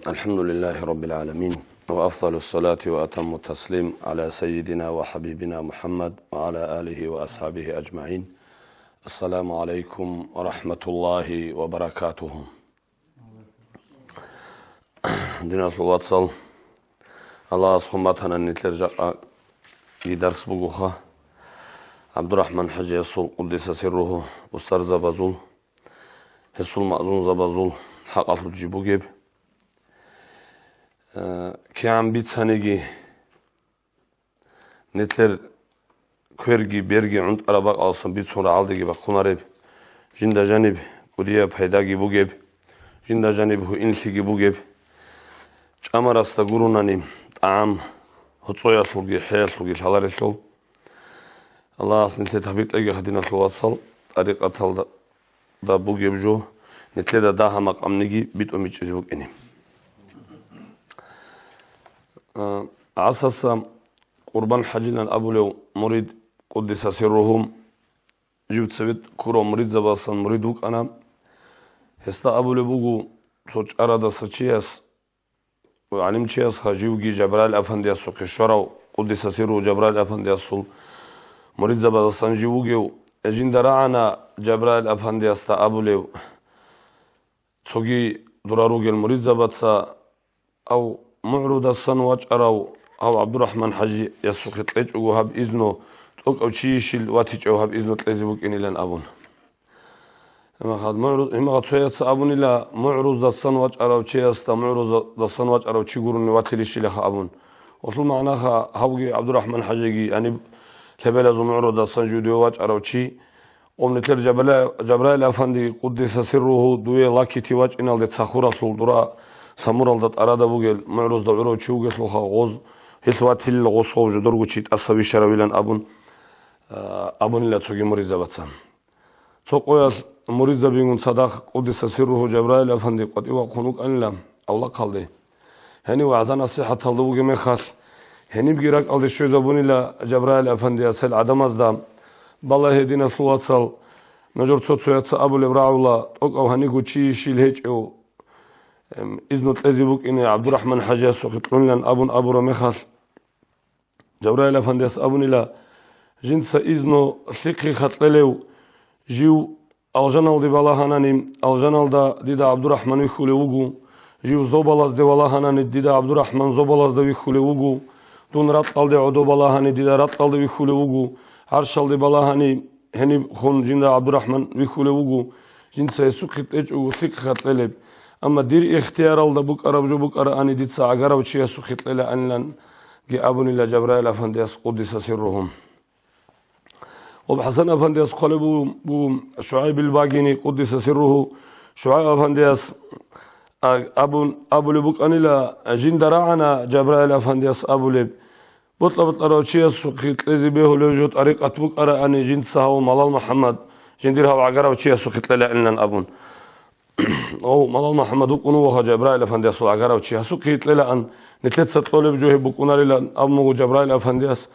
الحمد لله رب العالمين وأفضل الصلاة وأتم التسليم على سيدنا وحبيبنا محمد وعلى آله وأصحابه أجمعين. السلام عليكم ورحمة الله وبركاته. دينا الواتسال الله سبحانه نتلرجع درس بقوخة عبد الرحمن حجي يسول قدس سره أستاذ زبازول يسول مأذون زبازول حق أطلب جيبوجيب كي عم بيتسانيجي نتلر كويرجي بيرجي عند أربعة أصلا بيتسون عالدجي بخونارب جندا جانب وديا بحيداجي بوجيب جندا جانب هو إنسيجي بوجيب أمر استغوروناني عام هتصويا سلوجي حياة سلوجي شالار سلو الله أصلا نتلر تبيت أجي خدينا الواتسال طريقة تل دا بوجيب جو نتلر دا همك أمنيجي بيت أميتش زبوك إني عساس قربان حجنا أبو لو مريد قدس سرهم جبت سبت كرو مريد زباسن مريدوك أنا هستا أبو لو بوجو سوتش أرادا سچياس وعلم چياس خجيوجي جبرائيل أفندي السوق الشرع قدس سره جبرائيل أفندي السول مريد زباسن جيوجيو أجين دراعنا جبرائيل أفندي استا أبو لو تسوجي دراروج المريد زباسا أو معروض الصنواج أراو أو عبد الرحمن حجي يسوق تلج وهاب إذنه توك أو شيء واتيج وهاب إذنه تلزبوك إني لن أبون إما خد معروض إما خد شوية أبون إلا معروض الصنواج أراو شيء است معروض الصنواج أراو شيء يقولون واتيلش لخ أبون وصل معناها هاوجي عبد الرحمن حجي يعني كبلا زو معروض الصنجوديواج أراو شيء ومنتلر جبرائيل أفندي قدس سره دوي لاكي تواج إن الدت سخورة سلدرا سامورالدات أرادا بوجل معروض دعورو تشوجل لخا غوز هلواتيل غوصو جدرو تشيت أصابي شراويلان أبون إلا تسوجي مريضة باتسام تسوقويا مريضة بينون صداق قدس سره جبرائيل أفندي قد إيوا قنوك أنلا أولا قلدي هني وعزان الصحة تلدوغي مخال هني بجيراك ألدي شوز أبون إلا جبرائيل أفندي أسهل عدم أزدام بالله هدينا صلوات صل نجور تصويات أبو الإبراعولا أو هني قوتشي شيل أو إذن تلزبوك إني عبد الرحمن حجي سوقت لن أبو رمخال جبرائيل أفنديس أبون إلا جنس إذنو ثقي خطللو جيو الجنال دي بالاهاناني الجنال دا ديدا عبد الرحمن ويخولي وغو جيو زوبالاز دي بالاهاناني ديدا عبد الرحمن زوبالاز دي ويخولي وغو دون راتقال دي عدو بالاهاني ديدا راتقال دي ويخولي وغو عرشال دي بالاهاني هني خون جندا عبد الرحمن ويخولي وغو جنس سوقت إجو ثقي خطللب أما دير اختيار الله بك أرب جو بك أرى أني ديت ساعة قرب شيء سخيت للا أنلن جي أبون إلا جبرائيل أفنديس قدس سرهم وبحسن أفنديس قلبوا بو شعيب الباقيني قدس سره شعيب أفنديس أبو لبك أني لا جين دراعنا جبرائيل أفنديس أبو لب بطلب أرى شيء سخيت لذي به لوجود طريقة بك أرى أني جين سهو ملال محمد جين ديرها وعقرب شيء سخيت للا أنلن أبون أو ملال محمد وقنوه جبرائيل أفنديس والعقارة وشيها سكيت للا أن نتلت ستلولي بجوه بقنا للا أبمو جبرائيل أفنديس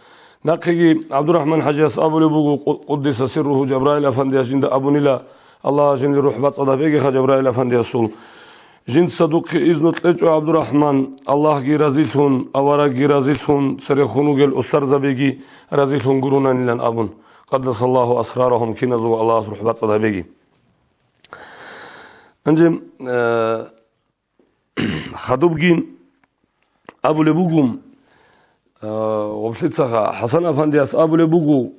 ناقي عبد الرحمن حجيس أبو لبوغو قدس سره جبرائيل أفنديس جند أبو نلا الله جند روح بات صدفيك جبرائيل أفنديس جند صدوق إذن تلجو عبد الرحمن الله جي رزيلهن أورا جي رزيلهن سرخونو جل أسر زبيجي رزيلهن قرونا للا أبون قدس الله أسرارهم كنزو الله روح بات صدفيك أنجم خدوبجين أبو لبوجوم وبسيطة حسن أفنديس أبو لبوجو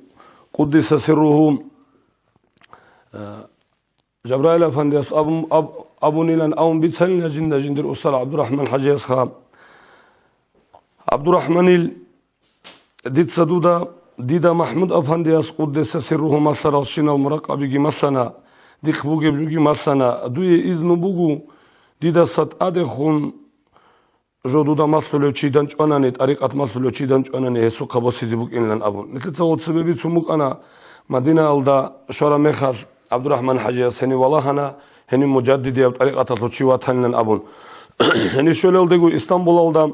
قدس سره جبرائيل أفنديس أبو نيلان أوم بيتسلنا جندر أسر عبد الرحمن حجيس خا عبد الرحمن ديت سدودا ديدا محمود أفنديس قدس سره مثلا الشنا المراقب يجي مثلا ديك بوجي بجوجي مثلا دوي إذن بوجو ديدا سات أدخون جودودا مثلو تشيدان أناني طريقة مثلو تشيدان أناني هسوق بس يزبوك إن لن أبون نتتصور سببي سموك أنا مدينة ألدا شورا مخال عبد الرحمن حجي سني والله أنا هني مجددي بطريقة تطلشيوات هن لن أبون هني شلل دقو إسطنبول ألدا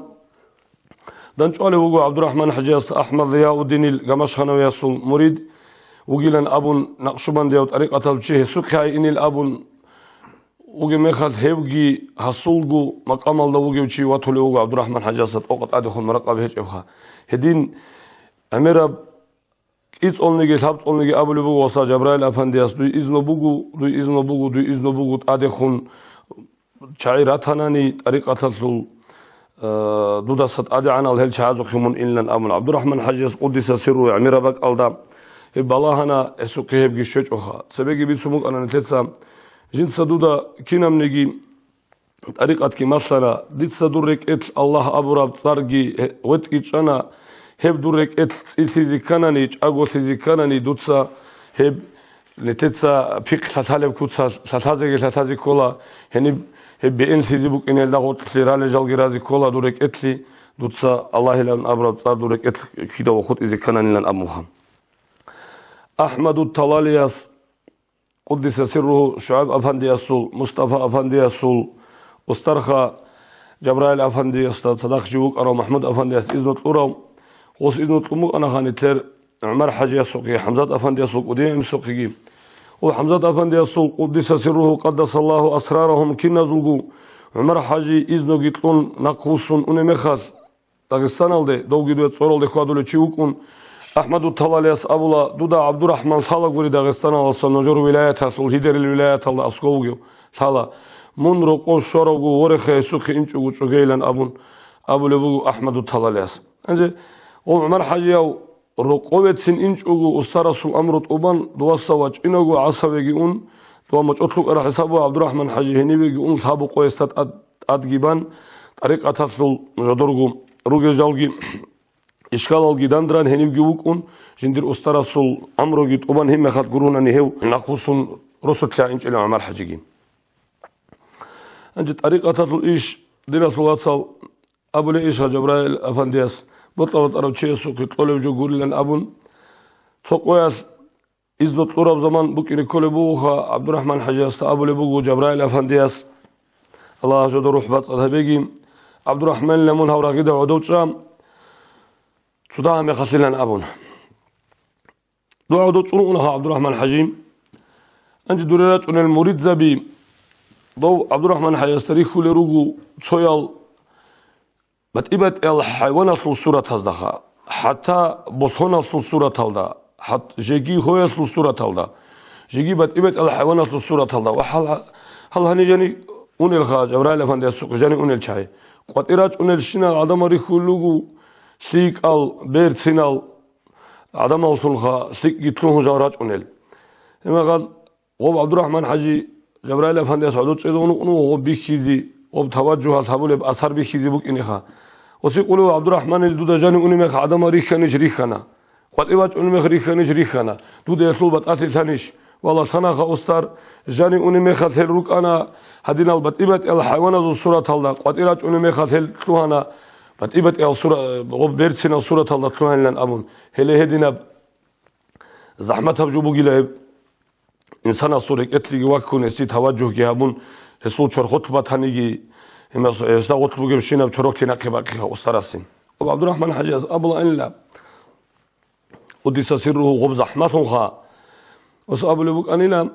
دانش أولي بوجو عبد الرحمن حجي أحمد ضياء الدين الجمشخانة ويسول مريد وجيلن أبون نقشبان ديوت طريقة الشيء سكها إن الأبون وجي مخات هيوجي حصولجو مقام الله وجي وشي واتولي عبد الرحمن حجاسات أوقات أدخل مرقب هيج أبخا هدين أميرا إيش أولنيجي ثابت أولنيجي أبو لبوجو وصا جبرائيل أفندياس دوي إذن بوجو أدخل شعيرات هناني طريقة تسول دودا صد أدي عن الهل شعازو خمون إلا أمن عبد الرحمن حجاس قدس سره أميرا بق ألدا بالله هنا سوقيه بجشوج أخا سبيجي بيسموك أنا نتلسا جنس دودا كينام نجي طريقة كي مثلا ديت سدورك إت الله أبراب صارجي وتكيش أنا هب دورك إت إلتزي كناني أقول إلتزي كناني دوتسا هب نتلسا فيك ثلاثة كوتسا ثلاثة كولا هني هب إلتزي بوك إن الله قلت لرالي جالجرازي كولا دورك إتلي دوتسا الله لان أبراب صار دورك إت كيدا وخد إذا كناني لان أموها أحمد الطلالياس قدس سره شعيب أفندي السول مصطفى أفندي السول استرخى جبرائيل أفندي صدق جوك أرى محمود أفندي إذن الأورام وس إذن الأمور أنا خانتر عمر حاجة السوقي حمزة أفندي السوق وديم السوقي وحمزة أفندي السوق قدس سره قدس الله أسرارهم كنا زوجو عمر حاجة إذن جيتلون نقوس ونمخاس داغستان الدي دوغي دوت صور الدي خوادول تشيوكون أحمد الطلالياس أبولا دودا عبد الرحمن ثالا غوري داغستان الله نجور ولاية هاسول هيدر الولاية الله أسكوغيو ثالا من رقو شرقو ورخي سوخي إنشوغو شغيلان أبو لبو أحمد الطلالياس أنجي وعمر حاجيو رقوة سن إنشوغو أسترسو أمرت أبان دواسا واج إنوغو عصابيجي دوا مجأطلق أرى حسابو عبد الرحمن حاجي هنيبيجي ثابو قويستات أدقيبان طريق أتاثل مجدرغو روغي جالجي إشكال الجداندران هنيم جوكون جندير أسترسل أمره جت أبان هم خد قرونا نهو نقصون رسل تلاعينش إلى عمر حجيجين أنجت طريقة الإيش دينا صلاة أبو لإيش جبرائيل أفندياس بطلت أرى شيء سوق طلب جو قول لنا أبون تقوياس إذن طلب زمان بكري كل بوخا عبد الرحمن حجاس أبو لبوغو جبرائيل أفندياس الله جد روح بات أذهبيجي عبد الرحمن لمن هورا غدا عدوشام سودان مخسلان أبون دعاء دوتشونها عبد الرحمن حجيم أنت دوريات أن المريد زبي ضو عبد الرحمن حجاس تاريخ لرجو تسويل بتبت الحيوانات الصورة هذا حتى بطنات الصورة هذا حتى جيجي هو الصورة هذا جيجي بتبت الحيوانات الصورة هذا وحال هل هني أن الخاج جبرائيل أفندي السوق جاني أن الشاي قطيرات أن الشنا العدم ريخو لجو سيك بيرت سينال عدم الصلخة سيك يتلوه جارات أنيل لما قال وب عبد الرحمن حجي جبرائيل أفندي سعودت شيء ونو بيخيزي وبتوجه أصحابه بأثر بيخيزي بوك إنها وسيقولوا عبد الرحمن الدودة جاني أنيمك عدم ريخانيش ريخانا قد إباج أنيمك ريخانيش ريخانا دودة يسول بتأتي ثانيش والله سناخ أستار جاني أنيمك هل روك أنا هدينا بتبت الحيوانات الصورة الله قد إباج أنيمك هل تلوهنا بتبت الصورة وبيرتسنا الصورة الله تلوهن لن أبون هل هدينا زحمتها بجوبو جلاب إنسان الصورة أتلي وكون يسي توجه جهابون هسول شر خطبة هنيجي هم يستغوط بوجب شينا بشروك تناقب أكيها واسترسين وعبد الرحمن حجاز أبلا إن لا قدس سره غب زحمتهم خا وسأبو لبوك أنينا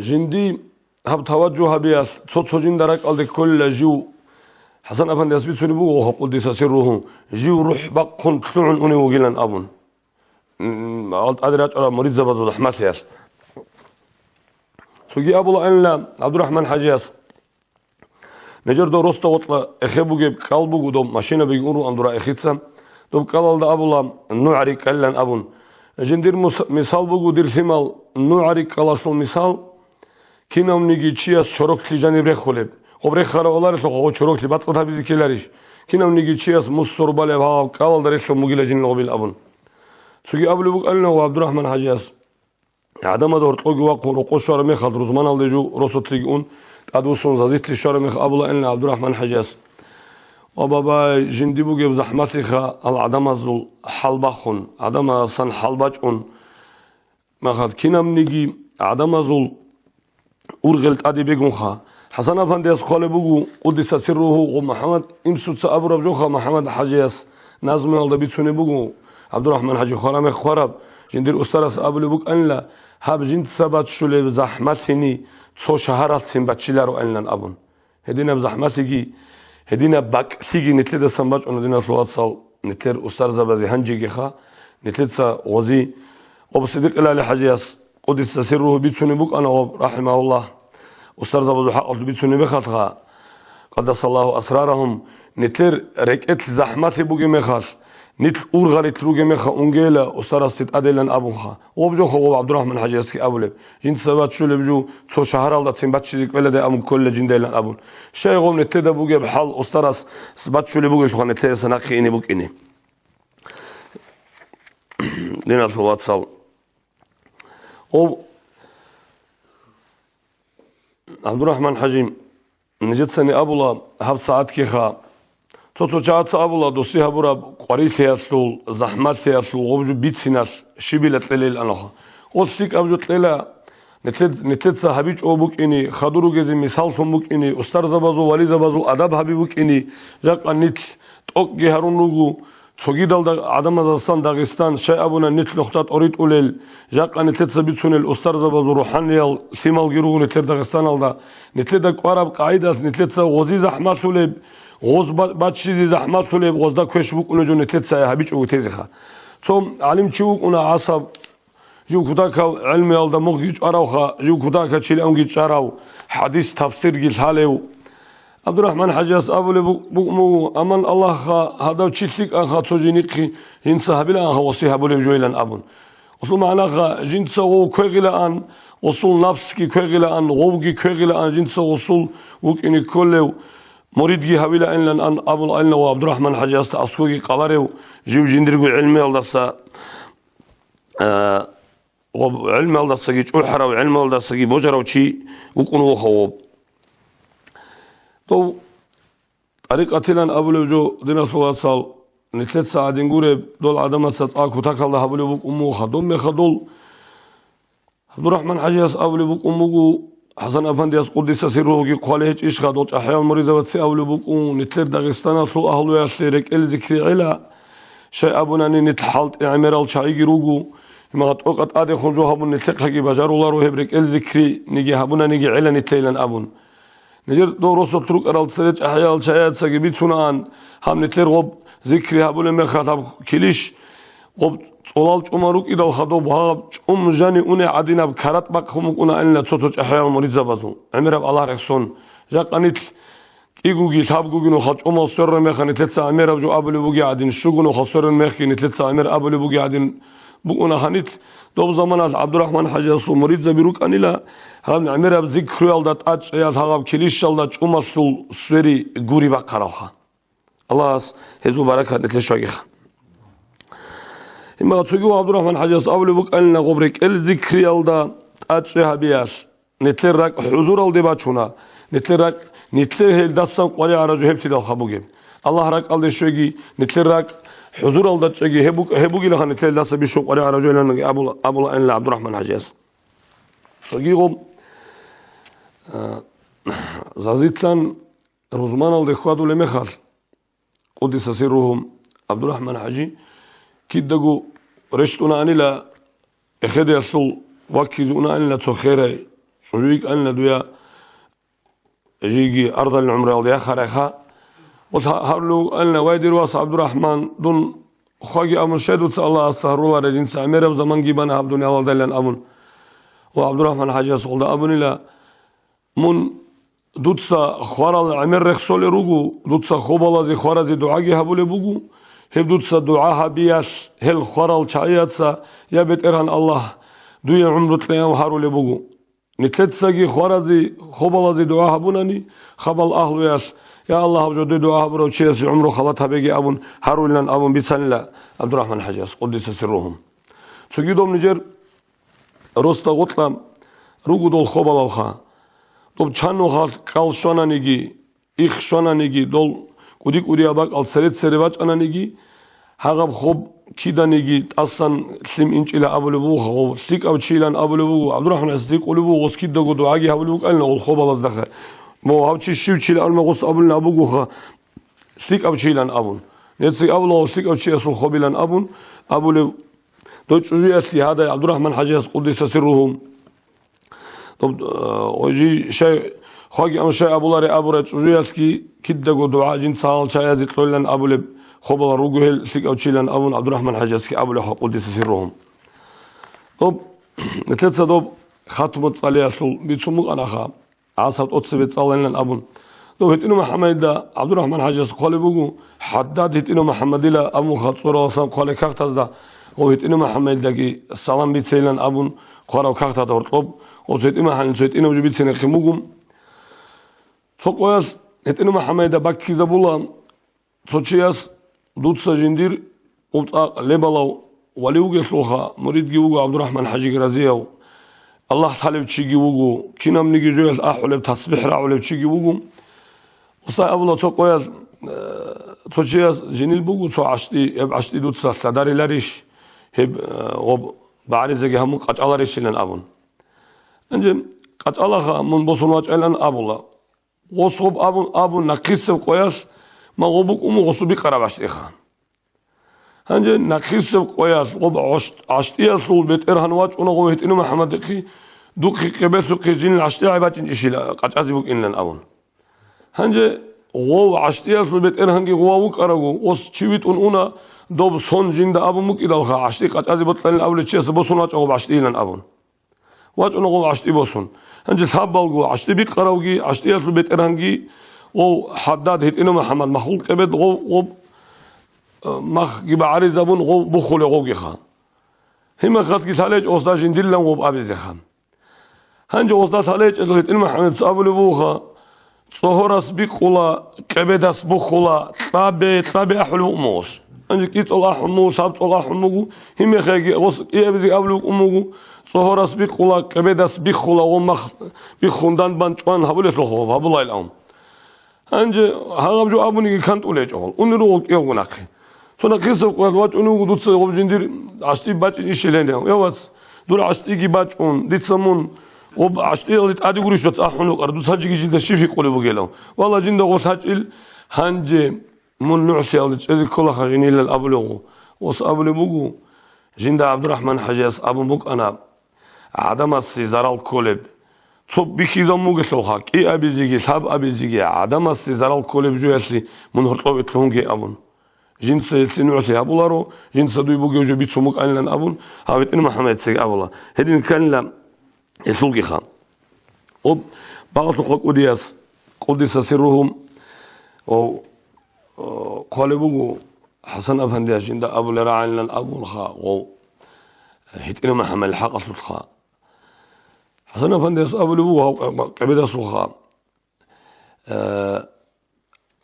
جندي هب توجه بياس صوت سجين درك على كل جو حسن أفندي أسبيت سنبوه وهو قدس سره جو روح بقون تلعن أني وقيلن أبون أدريات على مريض زبط وزحمات ياس سوكي أبو أن لا عبد الرحمن حجاز نجر دو رستا وطلا اخيبو جيب قلبو دو ماشينا بيقولوا اندورا اخيتسا دو قلال دا ابولا نوعري كلن ابون جندير مثال بوغو دير ثمال نوعري كلاسل مثال كينام نيجي تشياس شروكتي جاني بريخولب وبريخ خراولار سوغو شروكتي باتسا بيزي كيلاريش كينام نيجي تشياس مصربالي بها قلال دريسلو مغيلا جن لغبيل ابون سوكي ابو لبوك قالنا عبد الرحمن حجاز عدم دور طوغي واقو رقو شار ميخال رزمان الدجو رسو تليقون أدوسون زازيت لي شرمخ أبولا إن عبد الرحمن حجاز وبابا جندبو جب زحمتها العدم زل حلبخون عدم صن حلبجون ما خد كنام نيجي عدم زل أورغلت أدي بيجونها حسن أفندي أسخال بوجو قدس سره ومحمد إمسوت أبرب جوخا محمد حجاز نازم الله بيتسوني بوجو عبد الرحمن حجي خرام خراب جندير أسترس أبو لبوك أن لا هاب جند سبات شلي زحمتني صو شهرات سين بتشيلارو إنلن أبون هدينا بزحمتي هدينا باك ثيجي نتلد سنباج وندينا صلوات صل نتر أستر زبازي هنجي خا نتلد سا غزي وبصدق إلى لحجياس قدس سره بيتسوني بوك أنا رحمه الله أستر زبازو حق بيتسوني بخاتها قدس الله أسرارهم نتر ركعت زحمتي بوجي مخال نتل أورغالي تروجي مخا أنجيلا أستر استد أدلن أبوخا وبجو خو عبد الرحمن حجياسكي أبولب جنت سبات شو لبجو تو شهر الله تسمبات شديك ولا ده أم كل جندلن أبون شيء قوم نتدا بوجي بحال أسترس سبات شو لبوجي شو خانتلي سناقي إني بوك إني لنا الوات صل عبد الرحمن حجيم نجد سني أبولا هب ساعات كيخا تو جات أبولا دوسي هبورا قريت ياسلول زحمات ياسلول وبجو بيت سيناس شبيلة تليل أناها وصيك أبجو تليلا نتد صاحبيج أبوك إني خدرو جزي مثال ثموك إني أستر زبازو ولي زبازو أدب حبيبك إني جاك أنيت توك جهرون لوجو توجي دال عدم داستان داغستان شيء أبونا نت لختات أريد أولل جاك أنيت سبيت سنة الأستر زبازو روحانيال ثمال جرو نتد داغستان على نتد قارب قاعدة نتد غزي زحمات سولب غوز باتشي زحمات سولب غوز دا كوشبوك ونجو نتد صاحبيج أو تزخا ثم علم شوك ونا عصب جو كذاك علمي على مخيج أراوخا جو كذاك شيل أنجيج أراو حديث تفسير جيل حاله عبد الرحمن حجاس أبو لبو أمان الله خا هذا شيء أخا تجينيكي هنسا هبلا أخا وصي أبو لبجويلان أبون وصل معنا خا جنسا هو كوغلا أن وصل نفسكي كوغلا أن غوغي كوغلا أن جنسا وصل وكإني كله مريدجي هبلا أن أبو الألنا وعبد الرحمن حجاس تأسكوجي قلاره جو جندرجو علمي على الصا علم الله سجيج أحرى وعلم الله سجيج بوجرة وشي وكونوا خواب تو طريقة تلان أبو لوجو دينا صلاة صال نتلت ساعة نقول دول عدم تساق وتاك الله أبو لوجو أمه خدوم خدول عبد الرحمن حجاس أبو لوجو أمه حسن أفندي قدس سره كي قاله إيش خدوت أحيان مريضة بتسي أبو لوجو نتلت داغستان أصله أهله يسيرك الذكر على شيء أبونا نتحلت عمرال شاي جروجو ما قد أدي خنجو هبون نتلقى بجار الله روح بريك الذكري نيجي هبونا نيجي علن تيلن أبون نجر دو رسول تروك أرال سرج أحيال شايات سجبيت سنان هم نتلر غب ذكري هبون ما خاطب كليش غب صلال عمرك إذا الخطب هاب جاني أني عدينا بكرات بقهم أنا إلنا تصوت أحيال مريض زبازو عمر الله رخصون جاك أنيت إيجوجي ثاب جوجي خاط سر مخن نتلت عمر جو أبو بوجي عدين شو خسر مخن نتلت عمر أبو بوجي عدين بقونا خانيت دوب زمان عبد الرحمن حجاس مريض زبيروك أنيلا هم عمره بذكر يالدات أج يال هذا كليش يالدات أمسول سوري غوري بقراها الله هزو بركة نتلشوا إما تسوقوا عبد الرحمن حجاس أول بق أننا غبرك الذكر يالدا أج هبياش نتلرك حضور الدباتشونا نتلرك نتله دستان قري عرجو هبتي الخبوجي الله رك الله شوقي نتلرك حضور الله تشجي هبوجي لخان نتلل دست بيشوق قري عرجو لأن أبو أن عبد الرحمن حجاس سوقيهم زازيتلان روزمان الدخوات ولمخال قدس سرهم عبد الرحمن حجي كيدجو رشتنا أنيلا أخذ يصل وكيزونا أنيلا تخيره شجويك أنيلا دويا جيجي أرض العمر الله خرخا وهارلو أنيلا وادي رواس عبد الرحمن دون خاجي أمر شدود الله أستغفر الله رجين سامر زمان جيبان عبد الله دلنا أمون وعبد الرحمن حجاس قلد أبني لا من دوتسا خوارال عمر رخصول روجو دوتسا خوبالا زي خوارزي دعاء هبول بوجو هب دوتسا دعاء بياش هل خوارال شاياتسا يا بيت إرهان الله دويا عمرت ليام هارول بوجو نتلتسا جي خوارزي خوبالا زي دعاء هبوناني خبال أهل وياش يا الله بجد دعاء هبرو تشيس عمره خلطها بيجي أبون هارول لن أبون بيتسان لا عبد الرحمن حجاس قدس سرهم سجيدهم نجر روستا قطلام روجو دول خوبال الخا طب چانو خال کال شونانیگی ایخ شونانیگی دول کودی کودی آبak al seret serivaç ananigi hagab خوب کیدانیگی اصلا سلیم اینچ إلى أبلوه خو سليك أو تشيلان أبلوه عبد الرحمن الصديق أبلوه وسكيد دعو دعاء أبلوه قالنا الخوب الله زدخه مو هاو تشيل تشيل المغص أبلنا أبوه خا سليك أو تشيلان أبون نتسي أبلوه سليك أو تشيل خوبيلان أبون أبلوه دوت شجيع هذا عبد الرحمن حجاس قدس سرهم طب وجي شيء خاجي أم شيء أبو لاري أبو رج جوياسكي كده جو دعاء جن سال شيء يزيد لنا أبو لب خبر رجوه ثق أو تشيلن أبو عبد الرحمن حجازكي أبو له قدس سرهم طب نتلصق طب خاتم تصلي أصل بيتسمو أنا خا عصب أتصبت صلى لنا أبو طب هتينو محمد دا عبد الرحمن حجاز قال بقول حداد هتينو محمد لا أبو خاطر وصام قال كاختز دا وهتينو محمد دا كي السلام بيتسيلن أبو قارو كاختا دورطب وزيت إما حن زيت إنه جبت سنة خموجم تصقياس هتينو محمد دا باكي زبولا تصياس دوت سجندير وبتاع لبلاو وليوجي سوخا مريد جيوجو عبد الرحمن حجي رزياو الله تعالى بتشي جيوجو كنام نيجي جويس أحول بتصبح راول بتشي جيوجو وصا أبولا تصقياس تصياس جنيل بوجو عشتي دوت سا داري لاريش هب غب بعرض هم قط على ريشلن أبون أنجم قط على من بصنواج إلن أبولا وصوب أبون نقيس قياس ما غبوك غصوبي قرابش إخان أنجم نقيس قياس غب عشتي أصول بيت إرهنواج ونقوله إنه محمد خي دوك كبير دوك جين عشتي عباتين إشيلا قط عزبوك إنن أبون أنجم غو عشتي أصول بيت إرهنجي غواوك أرجو وص شويت أنا دوب صون جندا أبو مك إذا خا عشتي قد أزي بطلين أول شيء بصون واج أو بعشتي لين أبون واج أنا قو عشتي بصون هنجي ثاب بالجو عشتي بيقراوجي عشتي أصل بيت إرهنجي أو حداد هيت إنه محمد مخلوق كبد غو مخ جب عريز أبون غو بخول غوجي خان هم خد كثالج أصلا جنديل لهم غو أبي زخان هنجي أصلا ثالج إذا هيت إنه محمد سأبو لبوخا صهرس بخولا كبدس بخولا طابع حلو موس عندك يطلع حمو ساب طلع حمو هم خاجي وص يبزي أبلو أمو صهرس بخولا كبدس بخولا ومخ بخوندان بانشوان هبولش لخوف هبولا الأم عندي هرب جو أبوني كانت ولا جهول ونروح يومناك سونا كيسو قلوات ونو دوت سو جندير عشتي باج إيشلين يواس دول عشتي جي باج ديت سمون وب عشتي اللي تعدي قريش بتأحنو قردو ساجي جند شيفي قولي بقيلهم والله جند غوساجل هنجي من نعسي اللي تجذب كل خجني للأبلغ وص أبلغ جند عبد الرحمن حجاز أبو بوك أنا عدم السيزار الكولب صب بخي زموج سوحك إيه أبي زيجي ثاب أبي زيجي عدم السيزار الكولب جواسي من هرطوب تلونجي أبون جنس سنعسي أبولارو جنس دوي بوجي وجبيت سموك أنا لن أبون هابت إن محمد سيج أبولا هدين كان لا يسلقي خان وب بعض قديس قدس سرهم أو قال بوجو حسن أفندي عشان ده أبو لراعي لن أبو الخاء و هيت إنه محمد الحق أصل الخاء حسن أفندي أبو لبوه قبل أصل الخاء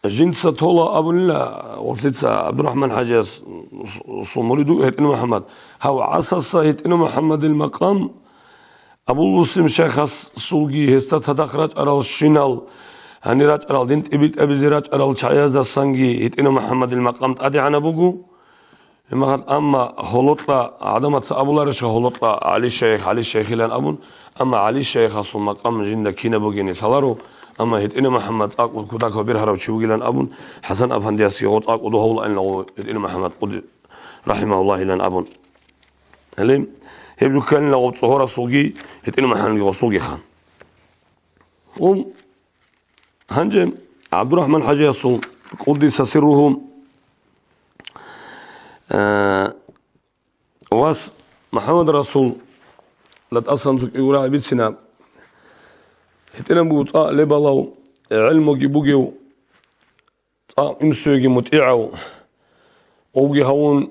جنس طولا أبو الله وثلث عبد الرحمن حجاز صمريدو هيت إنه محمد هو عصص هيت إنه محمد المقام أبو مسلم شيخ سولجي هستت هتخرج على الشنال هني راج أرال دينت إبيت أبي زراج أرال شايز دا سانجي هيت إنه محمد المقام تأدي عنا بوجو أما هلطة عدمت أبو لارش هلطة علي الشيخ لان أبون أما علي الشيخ أصل مقام جندا كينا بوجيني ثلارو أما هيت إنه محمد أقول كذا كبير هرب شوقي لان أبون حسن أفندي أسيوط أقول هول إنه هيت إنه محمد قد رحمه الله لان أبون هلين هيبجو كان لو تصهر سوقي هيت إنه محمد يوصوقي خان هنجم عبد الرحمن حجاز قدس سرهم واس محمد رسول لتأصلا يقول بيتنا هتنا بوطاء لبلاو علمو جيبوجيو إمسوجي متعو وجي هون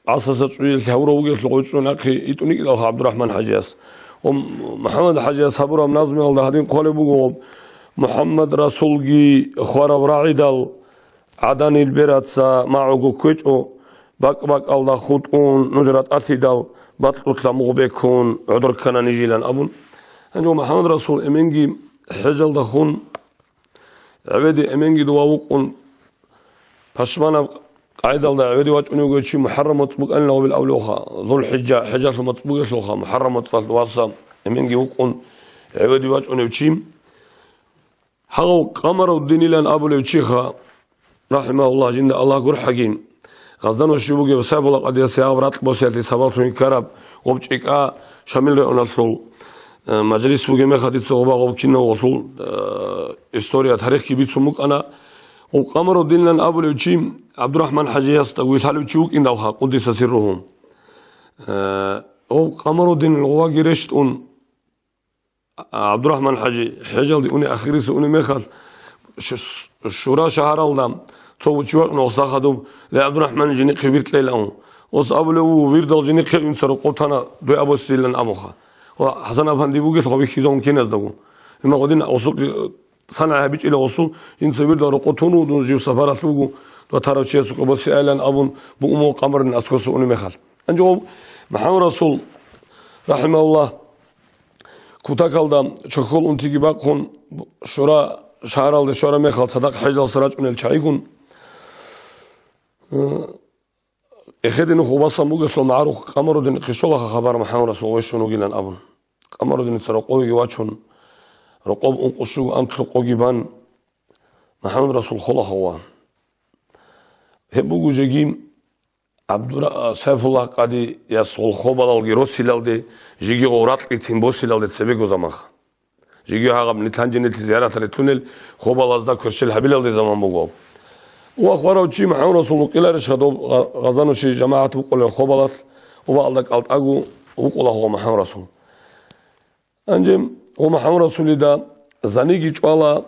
عصصت شوية الهورة وجي الغوشون أخي يتونيك له عبد الرحمن حجاز ومحمد حجاز هبرة منازمي الله هذين قالوا بوجو محمد رسول جي خراب راعدال عدن البراتسا معه كويتشو باك الله خطون نجرت أثيدال بطلت لمغبكون عذر كان نجيلان أبون أنجو محمد رسول إمنجي حجل دخون عبدي إمنجي دواوقون بشمانا قاعدة الله عبدي واجوني وقال شي محرم مطبوق أن له بالأولوخة ذو الحجة حجة مطبوق يسلوخة محرم مطبوق واسا إمنجي وقون عبدي واجوني وشيم حقو قمر الدين لان أبو لوشيخا رحمه الله جند الله قر حكيم غزدان وشيبوغي وسايب الله قد يسيا وراتق بوسياتي سابلتوني كرب وبشيكا شامل رئون الثل مجلس بوجمع خديت صعوبة وكنا وصل إستوريا تاريخ كبير سموك أنا وقمر الدين لنا أبو الوجيم عبد الرحمن حجي يستوي حلو تشوك إن دلها قدس سرهم وقمر الدين الغوا جرشت عبد الرحمن حجي حجل دي أني آخرس أني مخال الشورى شهر الله تو تشوك نوصل خدوم لعبد الرحمن جني خبيرت ليلهم وصابوا له ويردل جني خير إنسان قطنا دو أبو سيلن أموخا وحسن أفندي بوجي تقابل كيزون كيناز دعو إما قدين أوسق سنة هبيج إلى أوسق إن سبيل دار قطونو دون جيو سفارة لوجو وترى شيء سوق بس إعلان أبون بأمو قمر أسكت سؤال مخال أنجو محمد رسول رحمه الله كتاكل دام شخول أنتي باقون شورا شهر الله شورا مخال صدق حجل سراج من الشايقون إخذنا خوبصا موجس المعروف قمر الدين قشولها خبر محمد رسول وشونو جيلان أبون قمر الدين سرقوي يواتشون رقوب أنقشوا أنطلقوا جبان محمد رسول خلا هو هبوجو جيم عبد سيف الله قادي يسول خبال الجروس سيلالدي جيجي غورات قيتين بوس سيلالدي تسبيكو زمانخ جيجي هاغم نتانجني تزيارة التونل خبال أزدا كرشل هبيلالدي زمان بوغو وأخبره شيء محمد رسول الله شهدوا غزانو شيء جماعة بقول الخبالات وبعضك قلت أجو وقول هو محمد رسول أنجم هو محمد رسول الله زني جوالا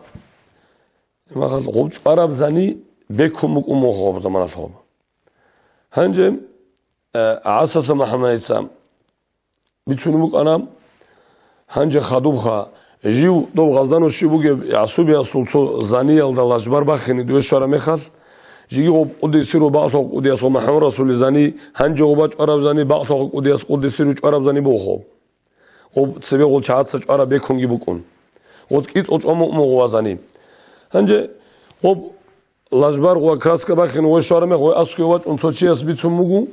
ما خلاص غوج قرب زني بكم خوب زمان الخوب أنجم عساس محمد إسلام بتشونمك أنا هنج خدوبها جيو دو غزانو شيء بوجي يعصب يصل زني الله جبر بخني دوش شرا مخال جيو قديسيرو بعثوا قديس محمد رسول زني هنج غباج عرب زني بعثوا قديس قديسيرو عرب زني بوخو وبسبب قول شعات سج عرب بيكونجي بكون وكيت أم وزني هنج وب لجبر وكراسك بخن وشرمه وأسكو وات أنصتشي أسبيت مجو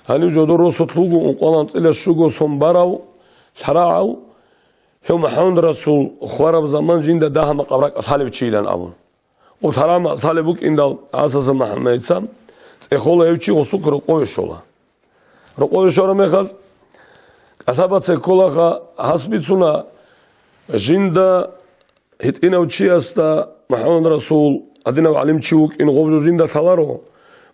هني جدور رسطلوجو وقالنت إلى الشجو صنبراو حراعو هم محمد رسول خراب زمان جند ده مقبرك أصحاب تشيلان أبون وترى ما أصحابك إن ده أساس محمد سام إخوله يبتشي وسوق رقوي شولا رقوي شولا مخال أصحابت سكولا خا حسبتنا جند هتينا وتشي أستا محمد رسول أدينا وعلم تشوك إن غبر جند ثلارو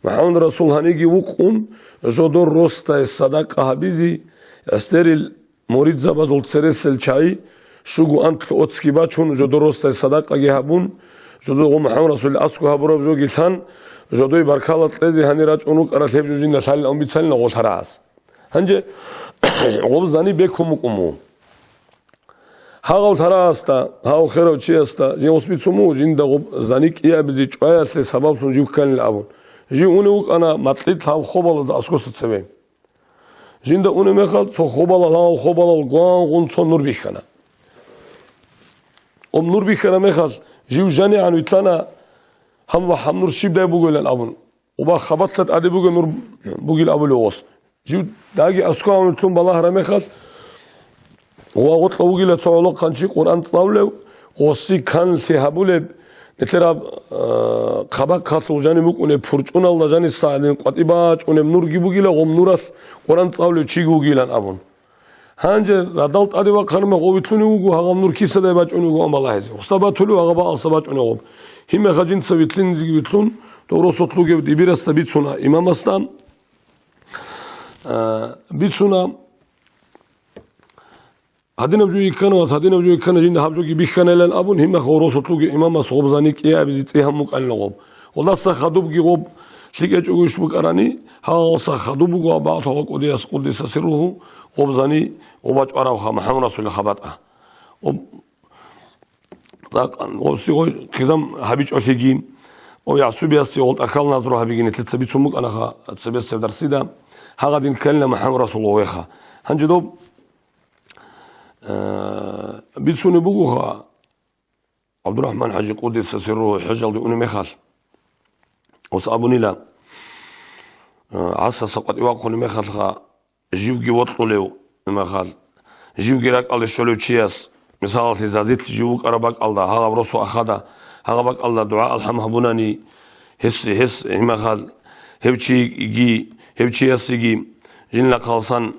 محمد رسول هنيجي وقون جدور رستا الصداقة هبيزي استريل مريض زبازول تسرسل شاي شوجو أنت أتسكي باتشون جدور رستا الصداقة جهبون جدور محمد رسول أسكو هبرو بجو جيثان جدور بركالة لذي هني راج أنوك أرتيب جو جند ثال أم بيتسال نقول ثراس هنجي غب زاني بيكم أمو هاو ثراس تا هاو خيرو شيء استا جيوس بيتسمو جند غب زانيك إيه بزي شوية لسبب سنجيب كان الأبون جي أنوك أنا مطلت هاو خبال أسكو ستسوي جند أنو مخال سو خبال هاو خبال القوان غن سو نور بيخنا نور بيخنا مخال جيو جاني عن ويتلانا هم وحم نور شيب دا بوغل الأبون وبا خبطت أدي بوغل نور بوغل أبو لوغس جيو داقي أسكو عن ويتلون بالله رمخال وقت لوغل تسوالوك خانشي قرآن تصاولو غصي كان سيهابولب نتراب خباك خاطر جاني ممكن فرجون الله جاني سالين قطيبات ونم نور جيبوجيلا غم نورس قرآن تصاولو تشيجوجيلان أبون هنجر ردالت أدي وقارن مغويتلوني وجو هغم نور كيسة ده باجوني وجو أم الله هزي خصباتلو هغبا أصباتوني غم هم خجين سويتلين زيجيتلون توروسطلو جب دبيرست بيتسونا إمام أستان بيتسونا هدينا بجوي كانوا هدينا بجوي كانوا جينا هبجوي بيخنا لين أبون هم خروس وطلوج إمام صوب زانيك إيه أبيزيت إيه همك عن لغوب والله سخدوب جيوب شيء أجوش بك أراني ها سخدوب جوا بعض هو قديس سره غوب زاني وباج أراوها محمد رسول خبرته غوب سيغوي خزام هبيج أشيجين أو يعصب يسيول أكل نظره هبيجين تلتسبيت سمك أنا خا تسبيت سفر سيدا هذا كلنا محمد رسول الله خا هنجدوب بيتسوني بوغوها عبد الرحمن حجي قدس سره حجل دي أني مخال وصابوني لا عسى سقط يواقوني مخال خا جيوجي وطلو مخال جيوجي راك على الشلو تشياس مثال تزازيت جيوك أرباك الله هذا برسو أخدا هذا باك الله دعاء الحمه بناني هس مخال هبشي جي هبشي يسجي جن لقالسان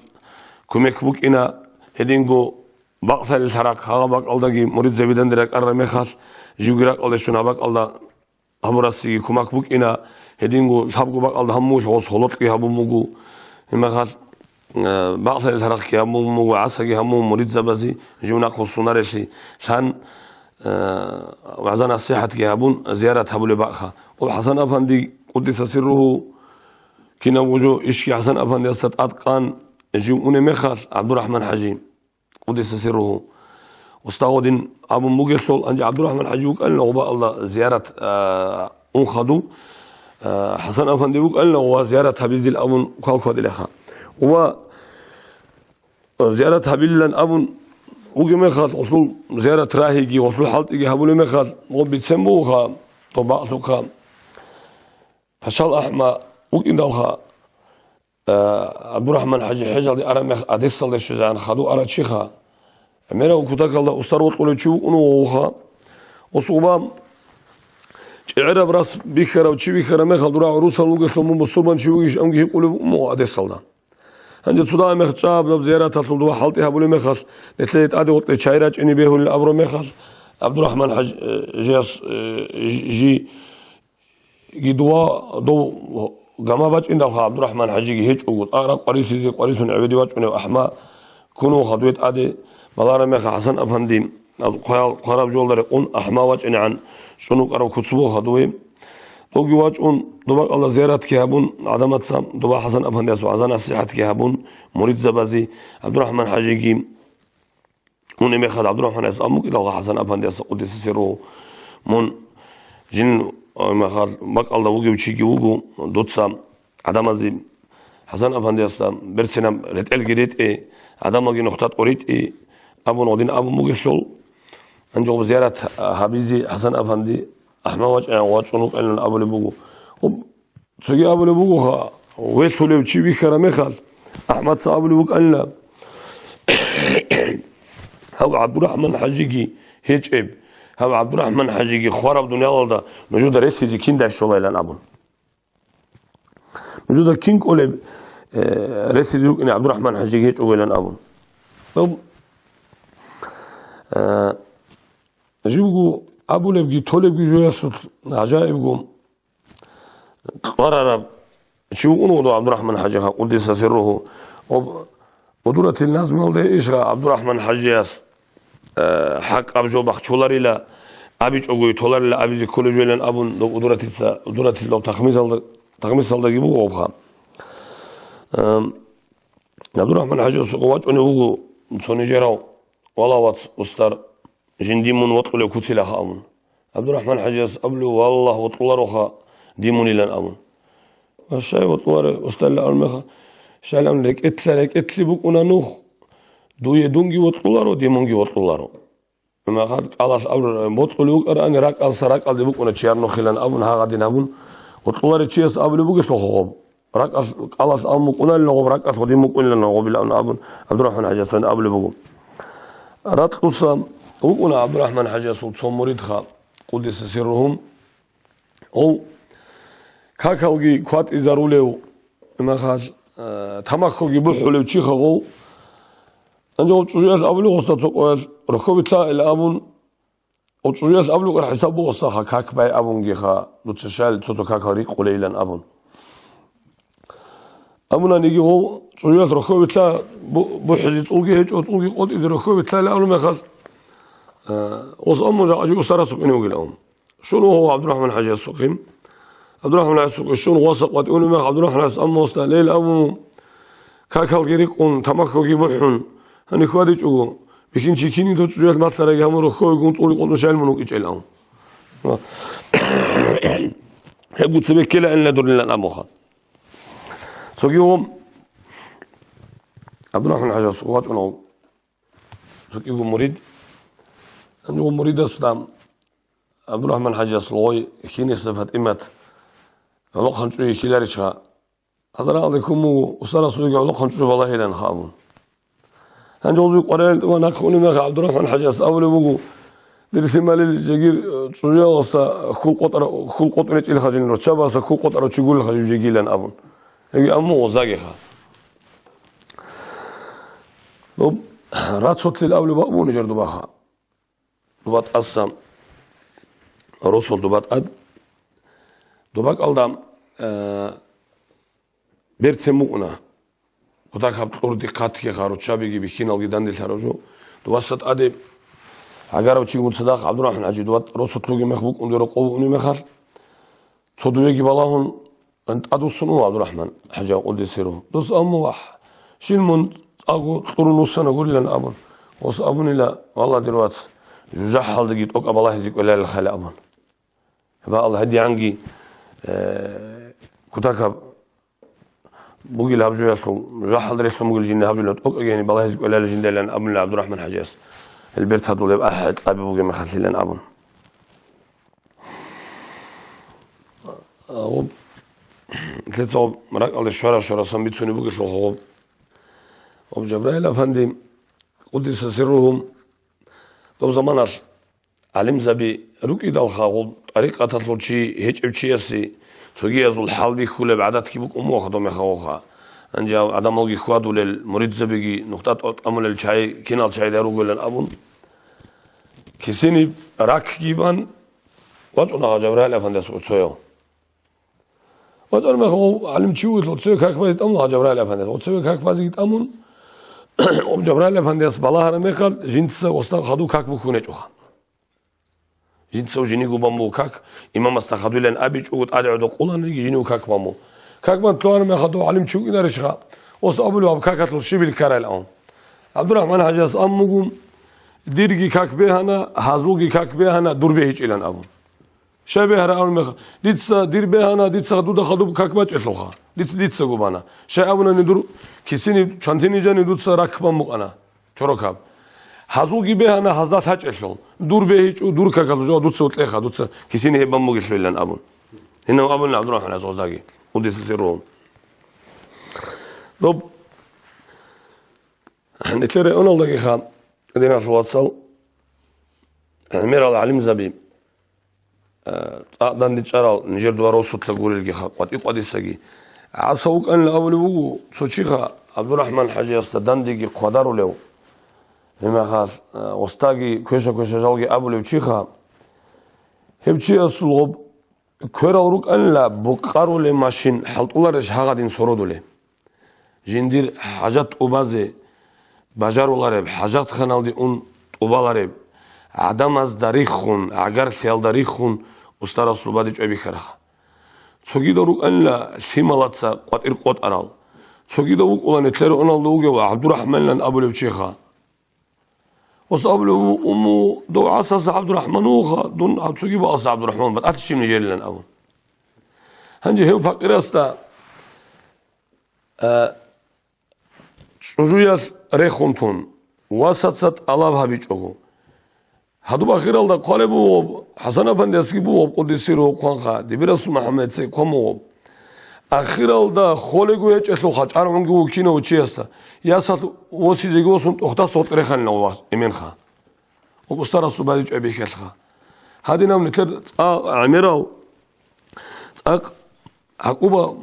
كمك بوك إنا هدينغو بقتل الحرق خا بقلداغي مريد زبيدن درك ارمخال جوغراق قلشون بقلدا همراسي كوماك بوكينا هدينغو حبغو بقلدا هموش هوس هولطقي هبومغو مخال بقتل الحرق كي همومغو عساغي هموم مريد زبازي جونا خصونارشي شان وعزان الصحة كي هبون زيارة هبول بقخا وحسن افندي قدس سره كنا وجو اشكي حسن افندي استت اتقان جيمون مخال عبد الرحمن حجي قدس سره واستودين ابو مغيثول انجي عبد الرحمن حجي قال له الله زياره انخدو حسن افندي قال له زياره حبيز الابن قال لها و زياره حبيل ابن وجي مخال وصول زياره راهيجي وصول حلطي هبول مخال وبيتسموها طبعتها فشال احمد وكين دالها عبد الرحمن حجي حجر دي ارمخ اديسل دي شجان خدو اراتشيخا اميرا وكتاك الله استروت قلوشو انوخا وصوبام عرب راس بيخرا وشي بيخرا مخل درا عروسا لوغ سمو مسلمان شيوغيش امغي قلوب مو اديسل دان هنجي صدا مخ شاب لو زيارات تطلب حلطي هبول مخل نتليت ادي وطي شايراج اني بيهو الابرو مخل عبد الرحمن حج جيس جي دوا دو جما باج إن عبد الرحمن حجي هيج وقول أقرب قريسي قريسون عبدي واج ونه أحما كونوا خدويت عادي مدار مخ حسن أفندي قرب جولدر قن أحما واج إن عن شنو قرب كتسبو خدوي توجي واج أن دبا الله زيارات كهبون عدمت سام دبا حسن أفندي أسوا عزان الصحة كهبون مريد زبازي عبد الرحمن حجي ونه مخ عبد الرحمن أس أمك إلى حسن أفندي أس قدس سيرو من جن مخال بق الله وجو شيء وجو دوتسام عدم زي حسن أفندي أسلام برسنام رتل جريت عدم أجي نقطة قريت أبو نودين أبو مغشول أنجو زيارة حبيزي حسن أفندي أحمد واج شنوك إلنا أبو لبوجو تسجي أبو لبوجو خا ويسولي وشي بيخرا مخال أحمد صابو لبوك إلنا هو عبد الرحمن حجيجي هيج إب هو عبد الرحمن حجيجي خراب دنيا والدا موجودة رئيس كين داش شغله إلى أبون موجودة كين كله رئيس إن عبد الرحمن حجيجي شغله إلى أبون طب جيبوا أبو لبجي تولبجي جويا صوت عجائب قوم قرر شو أنو عبد الرحمن حجيجي قدس سره ودورة الناس مولده إيش عبد الرحمن حجياس حق أبجو بخشولاري لا أبيج أقوي تولاري لا أبيج كل جويلن أبون ودورة تسا ودورة لو تخميس الله جيبوه أبخام عبد الرحمن حجياس قوات أنه هو صوني جراو والله وات مستر جنديمون وطلوا كتيلا خامون عبد الرحمن حجياس قبله والله وطلوا روخا ديموني لن أبون الشيء وطلوا استلا المخا شالام لك اتلي بوك أنا نوخ دوية دونجي وطلارو ديمونجي وطلارو ما خد الله أول بطلوك أنا راك السراك على بوك أنا تشير نخيلان أبون هاقدين أبون وطلاري تشيس أبل بوك سلخوب راك الله أمك أنا اللغوب راك أصدي مك أنا اللغوب لأن أبون عبد الرحمن حجاس أنا أبل بوك رات قصة وأنا عبد الرحمن حجاس وتصوم مريد خا قدس سرهم أو كاكاوجي كوات إزاروليو ما خاش تماخوجي بحولي وشيخو أنجو تجيس أبلو غصة تقول ركوبتها إلى أبون وتجيس أبلو غير حسابه غصة كاك باي أبون جيخا لتشال توتو كاكاريك قليلا أبون أبونا نيجي هو تجيس ركوبتها بحزي تقولي هيك وتقولي قد إذا ركوبتها لا أبلو ما خاص وصأمو جا أجي أسترى سقيني وقيل شنو هو عبد الرحمن حجي السقيم عبد الرحمن حجي شنو وثق وتقول ما عبد الرحمن حجي أمو وصل ليل أبو كاكالجيريكون تماخوجي بحون هني خوادي تقول بكين شيكيني تو تجيس مثلا يامرو خوي يقول تقولي قلنا شايل منو إيش هبو تسبك كلا إن لدور لنا أبوها سوكيهم عبد الرحمن حجي السقوات أنه سوكيهم مريد أنه مريد الإسلام عبد الرحمن حجي السقوي كيني صفات إمات الله خنشوي كيلاريشها هذا عليكم وصار سوكي الله خنشوي والله إلى نخابون هنجوزي قريل وانا كوني ما عبد الرحمن حجاس أول بوجو للثمال الجيل شجيا وصا كل قطر إلى خجين رتشابا صا كل قطر تقول خجين جيلان أبون هي أمو وزاجها راتسوت للأول بأبون جر دباخا دبات أسام رسول دبات أد دباك ألدام بيرتمونا وتاك هبط أردي قاتك خاروت شابيجي بخينال جدان دل ثروجو دواسط أدي عجارة تشيء متصدق عبد الرحمن حجي دوات رسول لوجي مخبوك ونديرو قو وني مخال صدويجي بلاهن أنت أدو صنو عبد الرحمن حاجة قد سيرو دوس أموح شيل من أقول طول نص سنة أقول لنا أبون وص أبوني لا والله دلوقتي جوجح حال دقيت أوك أبا الله يزيك ولا الخال أبون بقى الله هدي عنجي كتاك بقول له بجوا يسلم جوجح حال دريس لهم يقول جينا هبل أوك يعني بالله يزيك ولا الجند لأن أبون عبد الرحمن حجاس البيت هذول يبقى أحد أبي بقول ما خلي لنا أبون ثلاثة مرق على الشوارع صميت سوني بقول له أبو جبرائيل أفندي قدس سرهم دو زمانار علم زبي روكي دالخا طريقة تطلوشي هيج ابشيسي توجي أزول حال بيخول بعدات كيبوك أمو خدوم يخوخا أنجا عدم الجي خوادو للمريض زبيجي نقطة أمل الشاي كينال شاي دارو قلن أبون كسيني راك كيبان واجونا جبرائيل أفندي سويو واجونا مخو علم تشوي لوتسوي كاك بازيت أمو جبرائيل أفندي لوتسوي كاك بازيت أمون ام جبرائيل أفندي بالله رميخال جنتسا وسط خدو كاك بخونه جوخا جنتسا وجينيغو بامو كاك إمام استخدو لين أبيج وقت أدعو قولان يجينيو كاك بامو كاك بان تلوار مخدو علم شو إذا رشخا وسط أبلو أب كاك تلو شبيل كارل أم عبد الرحمن حجاس أمغم ديرجي كاك بهنا هازوجي كاك بهنا دور بهيج إلى أبو شبه هرا أول مخ ديتسا دير بهنا ديتسا خدو دخدو كاك باج إخلوخا ديتسا جوبانا شيء أبونا ندور كيسيني شانتيني جاني دوتسا راكبان مقنا شروكاب هازوجي بهنا هزات هاج إخلون دور بهيج ودور كاكلو جو دوتسا وتلخا دوتسا كيسيني هبان مقيش لين أبون هنا أبونا عبد الرحمن عزوز داقي وديس سيروهم طب نتلري أنا الله خان دينا في الواتساب مير العلم زبيب أقدر نتشارل نجر دوار وسط تقول الجيخا قد يقعد السجي عصوك أن الأول وجو سوتشيخا عبد الرحمن حجي استدان ديجي قدروا له هما قال وستاجي كوشة جالجي أبو له تشيخا هبشي أصلب كرالروك أن لا بقارو له ماشين حلت الله رش هاقدين سرودو له جندير حاجات أبازي بجار الله رب حاجات خنال دي أون أبالا رب عدم از داريخون عجر خيال داريخون استار رسول بادج أبي خرخ سوغي دروك أن لا ثمالاتسا قد إرقوت أرال سوغي دروك أولا نتلر أنال دوغي وعبد الرحمن لن أبو لبشيخا وصابلو أمو دو عصاص عبد الرحمن وخا دون سوغي بأص عبد الرحمن بات أتشي من جيل لن أبو هنجي هيو فاقر أستا شجويات ريخون تون واسات الله هبيجوه هادو بخير الله قالبو حسن أفندي أسكيبو قدسيرو قانخا دبيرسو محمد سي قمو أخير الله خالقو يجلو خاج أرمانجو كينو تشيستا يا سات وسيديجو سنت أختا صوت ريخان نواس إمينخا وبستار الصبادج أبي كلخا هادي نام نتر عميرو أق حقوبة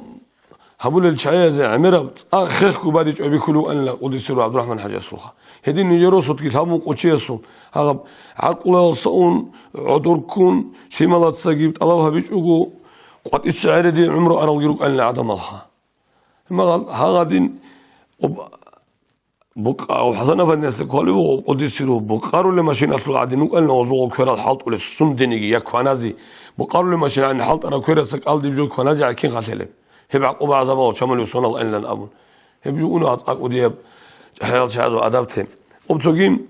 هبول الشاي زي عميرو أخيركو بادج أبي كلو أن لا قدسيرو عبد الرحمن حاج الصلخا هدي نيجرو صوت كتابو قتشيسون هذا عقل صون عذركون شمالات سجيبت الله هبيجوجو قد السعر دي عمره أنا ويروك أن عدم الله ما قال هذا دين بق أو حسنا بالناس قالوا قد يصيروا بقاروا لماشين أصل عدنوك أن وزوج كرة الحلط ولا السم ديني يكفنازي بقاروا لماشين أن حلط أنا كرة سكال دي بجو كفنازي على كين خاتله هب عقوبة عذابه شمال يوصل الله إن لن أبون هب يقولوا أقودي حيال شهادة وأدبتهم وبتوجين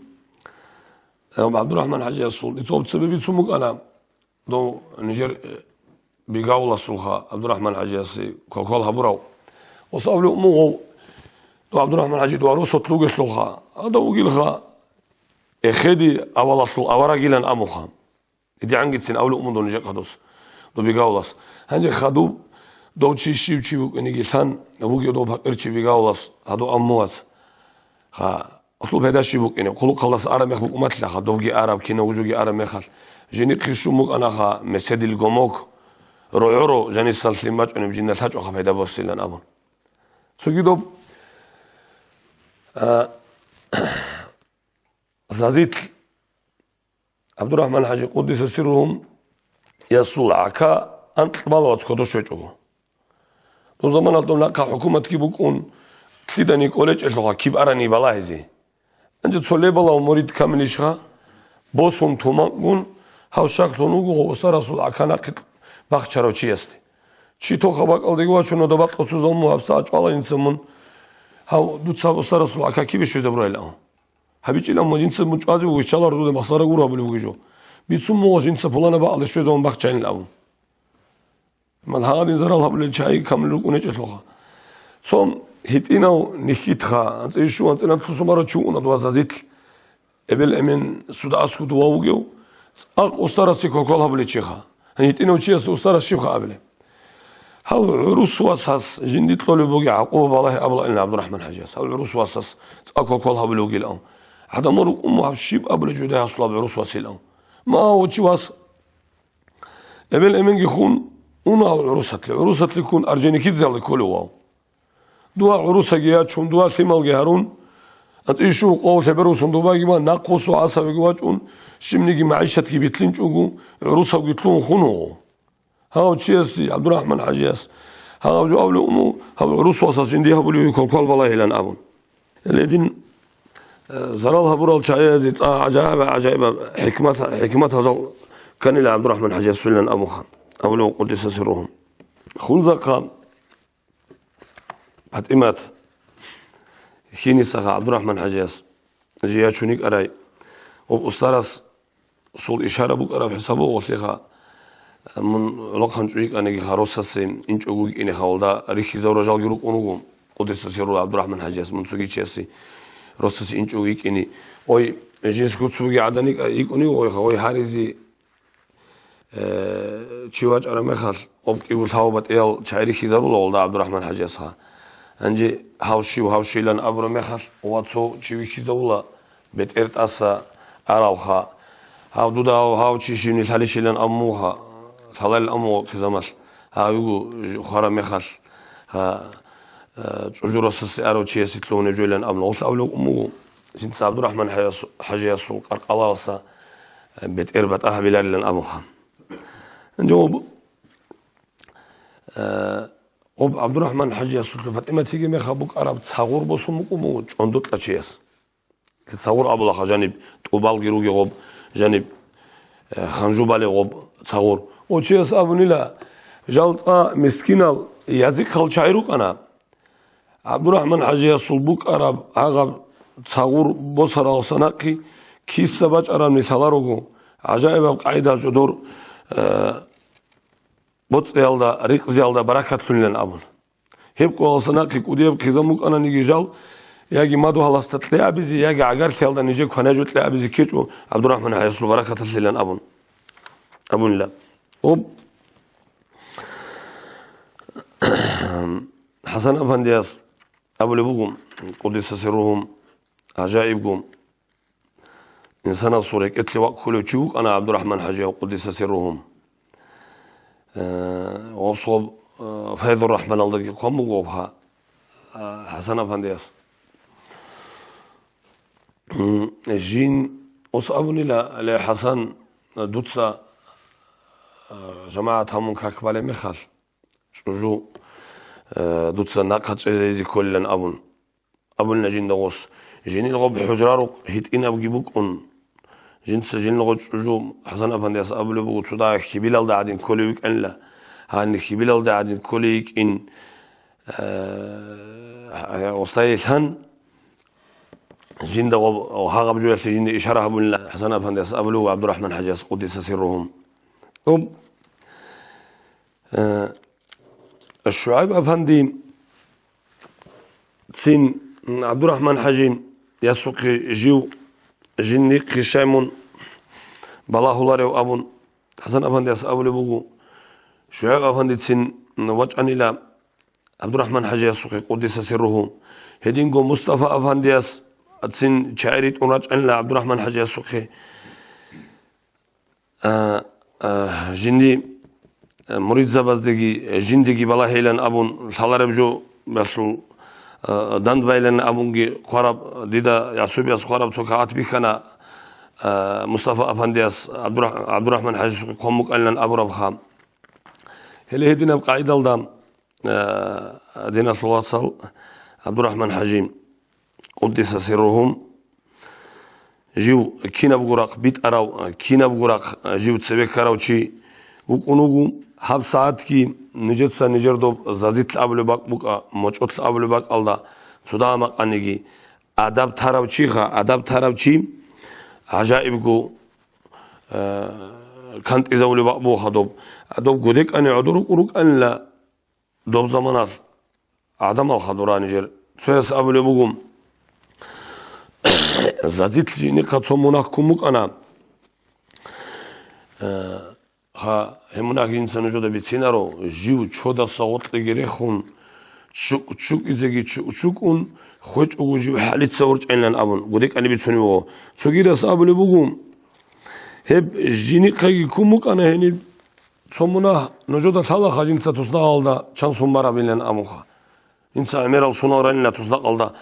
عبد الرحمن حجي الصول يتوب سببي سموك أنا دو نجر بيقاول الصلخة عبد الرحمن حجي الصي كوكول هبراو وصاب له أمه دو عبد الرحمن حجي دوارو صوتلوج الصلخة هذا وقيلها إخدي أول الصل أورا جيلان أموخا إدي عنجت سن أول أمه دو نجر قدوس دو بيقاولس هنجي خدو دو تشي ونيجي ثان أبوجي دو بقرتشي بيقاولس هذا أموات خا أطلب هذا الشيء بق يعني خلق خلاص أرم يخلق مثله خدوجي أرب كنا وجوجي أرم يخل جني خشوا مق أنا خا مسد الجموك روعرو جني سلسلمات أنا بجينا الحج وخف هذا بوصلنا أبون سو كده زازيت عبد الرحمن حاجي قدس سرهم يسول عكا أنت بالوات كدوش يجوا تو زمان أنتم لقى حكومة كيبوكون تدني كولج اللغة كيب أراني بلاهزي أنت تصلي بلا ومريد كامل إشها بوسهم تومانكون هاو شكلونو وصار رسول عكانا بخشرو چيستي چي تو خباك أو ديگوا چونو دبات قصوزون مهبسا أجوالا إنسمون هاو دوتسا وصار رسول عكا كي بشو زبرو إلاهم هبيچي لما جنس مجازي ويشالار دو مخسارة غورا بلو ويجو بيتسم مو جنس فلانا بقى على شو زمان بخشين الأول من هذا زرال هبل الشاي كامل ركونة جلوها ثم هتينا نخيتها أنت إيشو أنت نتلو سمارة شو ندوا زازيت قبل أمين سودا أسكو دوا وجو أسترا سيكو كل هبل الشيخة هتينا وشيء أسترا الشيخة قبله هاو عروس واساس جنديت لولو بوجي عقوبة بالله أبلا إن عبد الرحمن حجاز هاو العروس واساس أكو كل هبل وجي الأم هذا مر أمه الشيب قبل جودها صلاب عروس واسيلهم ما هو شيء واس قبل أمين يخون أنا العروسة تكون أرجنيكيت زال كله واو دوا عروسة جيات شون دوا ثمال جهرون أتيشوا قول تبروسون دوا جيما ناقوسوا عصا بجواجون شمنيجي معيشة كي بيتلين شوجو عروسة وجتلون خنو هاو تشيسي عبد الرحمن حجاز هاو جو أولو أمو هاو عروس واساس جنديها بلو يكون كل بالله لان أبون الذين زرالها برال شايزت عجائب حكمتها زل كان إلى عبد الرحمن حجاز سلن أبو خان أولو قدس سرهم خنزقا حتى إمات خيني سخا عبد الرحمن حجاز جيات شونيك أراي وأسترس صول إشارة بوك أرى بحسابه وثيقا من لقحن شويك أنا خروسة سين إنش أقولك إني خالدا ريخي زور رجال جروك أنوهم قدس سيرو عبد الرحمن حجاز من سوقي تشيسي روسة إنش أقولك إني أوي جيس كنت سوقي عدنيك يكوني أوي هاريزي تشيواج أنا مخال أبكي والثوابت إيال شعريخي زور والدا عبد الرحمن حجاز خا أنجي هاوشي لان أبرو مخال واتسو تشيويخي زولا بيت إرت أسا أراوخا هاو دودا هاو تشيشيني الحاليشي لان أموها حلال أمو خزامل هاو يقو خارا مخال ها تجورا سسي أرو تشيسي تلون جويلان أمو قلت أولو أمو جنس عبد الرحمن حجاز قرقلاوسا بيت إربت أهبلال لان أموها نجوب عبد الرحمن حجاز فاطمة تيجي مخابوك أراب تصور بصمك ومو جندوت لتشيس تصور أبو الله جانب توبال جيروجي غوب جانب خنجوبالي غوب تصور وتشيس أبوني لا جالت مسكينة يزيك خل شعيروك أنا عبد الرحمن حجاز صلبوك أراب عقب تصور بصر الصناقي كيس سباج أرام نثلاروجو عجائب قاعدة جدور بوت يالدا ريق يالدا بركات لنا أبون هيب قول صناقي كوديب خزامك أنا نيجي جال ياجي مادو هلاستت لي أبيزي ياجي عجار يالدا نيجي خناجوت لي أبيزي كيتشو عبد الرحمن حيصل بركات لنا أبون لا حسن أفندياس أبو لبوكم قدس سرهم عجائبكم إنسان الصورة اتلي وقفلو تشوك أنا عبد الرحمن حجي وقدس سرهم وصوب فهد الرحمن الله قم وقفها حسن أفندياس الجين أصابني لحسن دوتسا جماعة همون كاكبالي مخال شجو دوتسا ناقات زي كلن أبون نجين دغوس جيني الغب حجرارو هيت إن أبجي بوكون جنس جين لغو شجو حسن أفندياس أبلو بوكو تدا خبيلال داعدين كوليك إن لا هان خبيلال داعدين كوليك إن وصايل هن جين دغو أو هاغب جوال جين إشارة أبون لا حسن أفندياس أبلو عبد الرحمن حجاز قدس سرهم الشعيب أفندي سين عبد الرحمن حجين يسوق جيو جيني قشامون بالله الله أبون حسن أفندياس أبلو بوكو شعيب أفندي سين وجهن إلى عبد الرحمن حجي يسوق قدس سره هدينغو مصطفى أفندياس سين شاعريت ونرجع إلى عبد الرحمن حجي يسوق جندي مريد زبازدگی جندگی بالله هیلن أبون سالار بجو بسو دند بايلن أبونگی خراب دیدا يعصوب يس خراب سكات بيخنا مصطفى أفندياس عبد الرحمن حاجي قومك أن أبو ربخام هل هدينا بقاعدة الدام دينا الواصل عبد الرحمن حجيم قدس سرهم جيو كينا بقراق بيت أراو كينا بقراق جيو تسبيك كراوشي وكونوغو هاب ساعات كي نجت نجردو زازيت الأبل باك بوكا مجوت الأبل باك الله سودا ما قنيجي أدب تراوشي خا أدب تراوشي عجائبكو كانت إذا ولي باك بو خدوب أدوب قديك أني عدروك وروك أن لا دوب زمانات عدم الخضران جر سويس أبل بوكم زازيت جيني قد صموناك كمك أنا ها هموناك إنسان جودا بيتسينارو جيو تشودا صوت لغيريخون تشوك إزاقي تشوكون خوش أغو جيو حالي تصورج عينلان أبون قديك أني بيتسونيوه تشوكي رس أبل بوكم هب جيني قاقي كمك أنا هني صمونا نجودا تالا خاج إنسا تصدق alda çan sunmara bilen amuha İnsa emeral sunaranla تصدق alda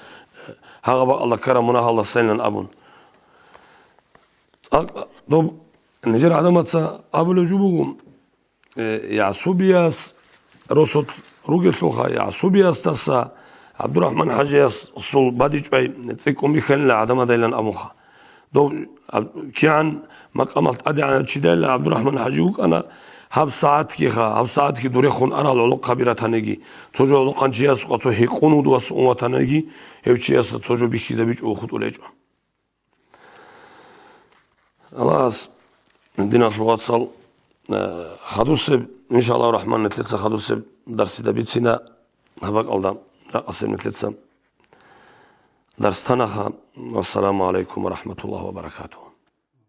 haga bak Allah karamuna Allah seninle abun dob نجر عدمتسا أبو لجوبهم يعصوبياس رصد روجت لوخا يعصوبياس تسا عبد الرحمن حجياس صل بدي شوي تسيكم بخل عدم ديلن أموخا دو كيان مقامات أدي عن الشدال عبد الرحمن حجوك أنا هب ساعات كيخا هب ساعات كي دوريخون أنا العلق خبيرة تنجي توجو علق جياس قطو هيقونو دوس أمة تنجي هيوشياس توجو بيخي دبيج أخذ وليجو خلاص ندينا الواتساب خدوسب إن شاء الله الرحمن نتلتسا خدوسب درس دبيتسنا هباك ألدام أقسم نتلتسا درس تنخا والسلام عليكم ورحمة الله وبركاته.